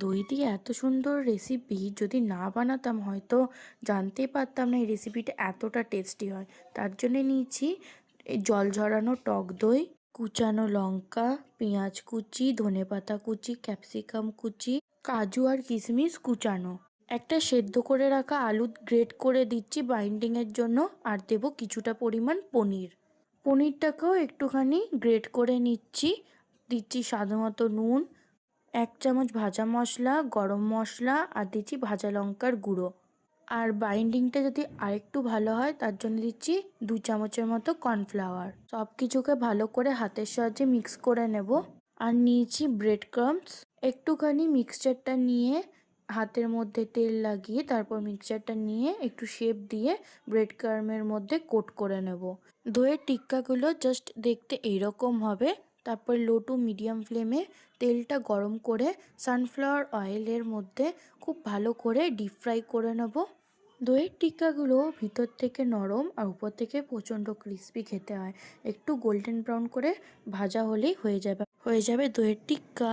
দই দিয়ে এত সুন্দর রেসিপি যদি না বানাতাম হয়তো জানতেই পারতাম না এই রেসিপিটা এতটা টেস্টি হয়। তার জন্য নিয়েছি এই জল ঝরানো টক দই, কুচানো লঙ্কা, পেঁয়াজ কুচি, ধনেপাতা কুচি, ক্যাপসিকাম কুচি, কাজু আর কিশমিশ কুচানো। একটা সেদ্ধ করে রাখা আলু গ্রেট করে দিচ্ছি বাইন্ডিংয়ের জন্য। আর দেবো কিছুটা পরিমাণ পনির। পনিরটাকেও একটুখানি গ্রেট করে নিচ্ছি। দিচ্ছি স্বাদ মতো নুন, 1 চামচ ভাজা মশলা, গরম মশলা আর দিচ্ছি ভাজা লঙ্কার গুঁড়ো। আর বাইন্ডিংটা যদি আরেকটু ভালো হয় তার জন্য দিচ্ছি 2 চামচের মতো কর্নফ্লাওয়ার। সব কিছুকে ভালো করে হাতের সাহায্যে মিক্স করে নেব। আর নিয়েছি ব্রেড ক্রাম্বস। একটুখানি মিক্সচারটা নিয়ে হাতের মধ্যে তেল লাগিয়ে তারপর মিক্সচারটা নিয়ে একটু শেপ দিয়ে ব্রেড ক্রাম্বের মধ্যে কোট করে নেব। দইয়ের টিক্কাগুলো জাস্ট দেখতে এইরকম হবে। তারপর লো টু মিডিয়াম ফ্লেমে তেলটা গরম করে সানফ্লাওয়ার অয়েলের মধ্যে খুব ভালো করে ডিপ ফ্রাই করে নেব। দইয়ের টিক্কাগুলো ভিতর থেকে নরম আর উপর থেকে প্রচণ্ড ক্রিস্পি খেতে হয়। একটু গোল্ডেন ব্রাউন করে ভাজা হলেই হয়ে যাবে দইয়ের টিক্কা।